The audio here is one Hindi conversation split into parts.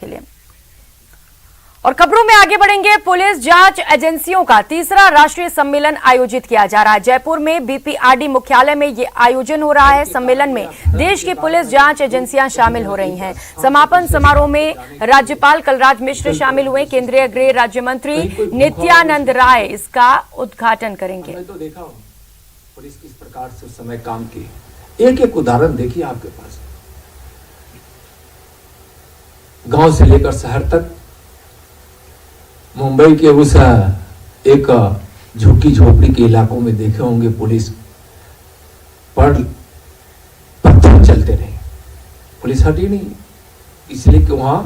के लिए। और खबरों में आगे बढ़ेंगे। पुलिस जांच एजेंसियों का तीसरा राष्ट्रीय सम्मेलन आयोजित किया जा रहा है। जयपुर में बीपीआरडी मुख्यालय में ये आयोजन हो रहा है। सम्मेलन में देश की पुलिस जांच एजेंसियां शामिल हो रही हैं। समापन समारोह में राज्यपाल कलराज मिश्र शामिल हुए। केंद्रीय गृह राज्य मंत्री नित्यानंद राय इसका उद्घाटन करेंगे। तो देखा हो पुलिस किस प्रकार से उस समय काम की, एक एक उदाहरण देखिए आपके पास। गांव से लेकर शहर तक, मुंबई के उस एक झुग्गी झोपड़ी के इलाकों में देखे होंगे पुलिस पर पत्थर चलते रहे, पुलिस हटी नहीं, इसलिए कि वहां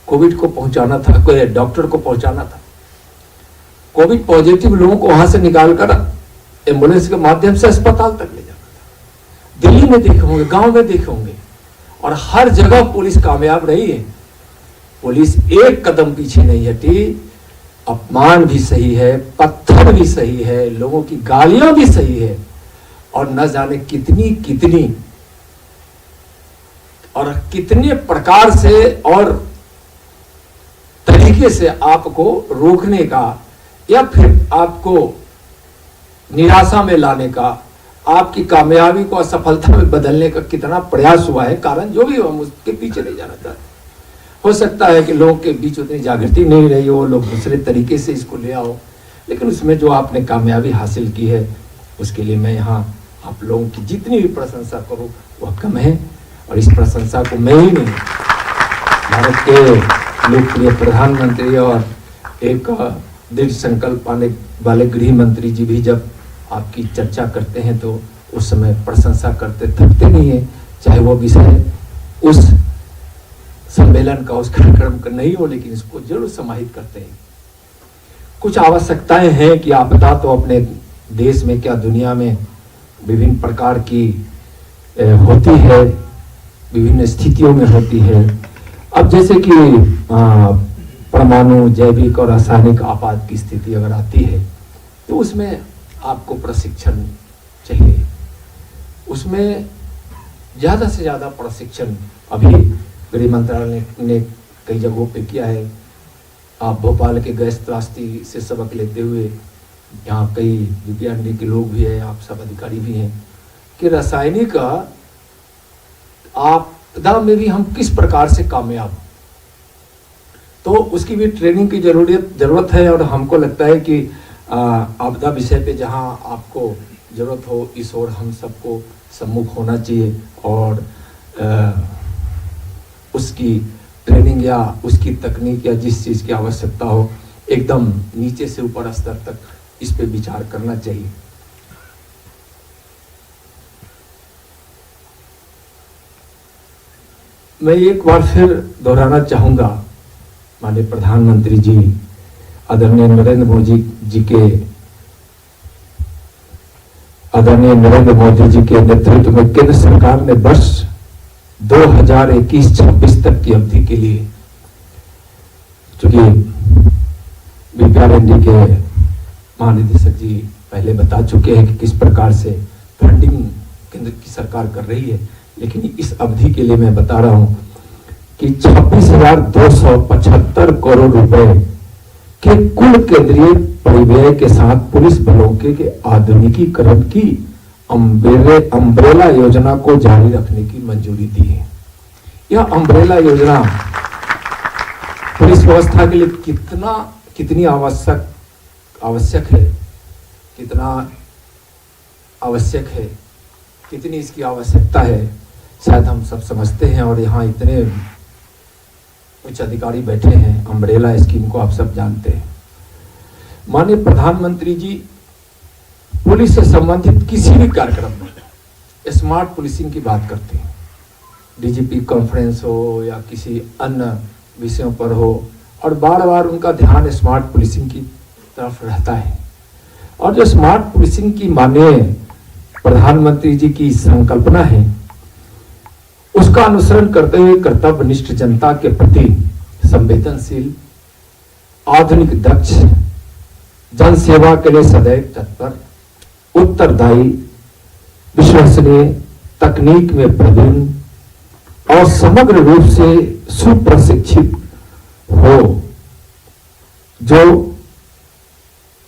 कोविड को पहुंचाना था, कोई डॉक्टर को पहुंचाना था। कोविड पॉजिटिव लोगों को वहां से निकालकर एम्बुलेंस के माध्यम से अस्पताल तक ले जाना था। दिल्ली में देखे होंगे, गांव में देखे होंगे, और हर जगह पुलिस कामयाब रही है। पुलिस एक कदम पीछे नहीं हटी। अपमान भी सही है, पत्थर भी सही है, लोगों की गालियां भी सही है, और न जाने कितनी कितनी और कितने प्रकार से और तरीके से आपको रोकने का या फिर आपको निराशा में लाने का, आपकी कामयाबी को असफलता में बदलने का कितना प्रयास हुआ है। कारण जो भी हो, हम उसके पीछे नहीं जाना चाहते। हो सकता है कि लोगों के बीच उतनी जागृति नहीं रही हो, लोग दूसरे तरीके से इसको ले आओ, लेकिन उसमें जो आपने कामयाबी हासिल की है उसके लिए मैं यहाँ आप लोगों की जितनी भी प्रशंसा करूँ वह कम है। और इस प्रशंसा को मैं ही नहीं, भारत के लोकप्रिय प्रधानमंत्री और एक दृढ़ संकल्प वाले गृह मंत्री जी भी जब आपकी चर्चा करते हैं तो उस समय प्रशंसा करते थकते नहीं है, चाहे वो विषय उस सम्मेलन का, उस कार्यक्रम का नहीं हो, लेकिन इसको जरूर समाहित करते हैं। कुछ आवश्यकताएं हैं कि आपदा तो अपने देश में क्या दुनिया में विभिन्न प्रकार की होती है, विभिन्न स्थितियों में होती है। अब जैसे कि परमाणु, जैविक और रासायनिक आपात की स्थिति अगर आती है तो उसमें आपको प्रशिक्षण चाहिए। उसमें ज्यादा से ज्यादा प्रशिक्षण अभी गृह मंत्रालय ने कई जगहों पे किया है। आप भोपाल के गैस त्रासदी से सबक लेते हुए, यहाँ कई बीपीआरडी के लोग भी हैं, आप सब अधिकारी भी हैं, कि रासायनिक आपदा में भी हम किस प्रकार से कामयाब, तो उसकी भी ट्रेनिंग की जरूरत है। और हमको लगता है कि आपदा विषय पे जहाँ आपको जरूरत हो, इस ओर हम सबको सम्मुख होना चाहिए और उसकी ट्रेनिंग या उसकी तकनीक या जिस चीज की आवश्यकता हो, एकदम नीचे से ऊपर स्तर तक इस पे विचार करना चाहिए। मैं एक बार फिर दोहराना चाहूंगा, माननीय प्रधानमंत्री जी, आदरणीय नरेंद्र मोदी जी के नेतृत्व में केंद्र सरकार ने वर्ष 2021-26 तक की अवधि के लिए, चूंकि बीपीआरडी के महानिदेशक जी पहले बता चुके हैं कि किस प्रकार से फंडिंग केंद्र की सरकार कर रही है, लेकिन इस अवधि के लिए मैं बता रहा हूं कि 26,275 करोड़ रुपए के कुल केंद्रीय परिव्यय के साथ पुलिस बलों के आधुनिकीकरण की अम्ब्रेला योजना को जारी रखने की मंजूरी दी है। यह अम्ब्रेला योजना पुलिस व्यवस्था के लिए कितनी आवश्यक है, कितनी इसकी आवश्यकता है, शायद हम सब समझते हैं। और यहाँ इतने उच्च अधिकारी बैठे हैं, अम्ब्रेला स्कीम को आप सब जानते हैं। माननीय प्रधानमंत्री जी पुलिस से संबंधित किसी भी कार्यक्रम में स्मार्ट पुलिसिंग की बात करते हैं, डीजीपी कॉन्फ्रेंस हो या किसी अन्य विषयों पर हो, और बार बार उनका ध्यान स्मार्ट पुलिसिंग की तरफ रहता है। और जो स्मार्ट पुलिसिंग की माननीय प्रधानमंत्री जी की संकल्पना है, उसका अनुसरण करते हुए कर्तव्यनिष्ठ जनता के प्रति संवेदनशील, आधुनिक, दक्ष, जन सेवा के लिए सदैव तत्पर, उत्तरदायी, विश्वसनीय, तकनीक में प्रवीण, और समग्र रूप से सुप्रशिक्षित हो, जो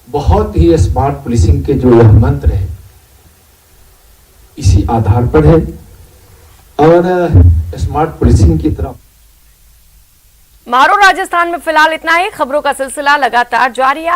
बहुत ही स्मार्ट पुलिसिंग के जो यह मंत्र है इसी आधार पर है। और स्मार्ट पुलिसिंग की तरफ मारो राजस्थान में फिलहाल इतना ही। खबरों का सिलसिला लगातार जारी है।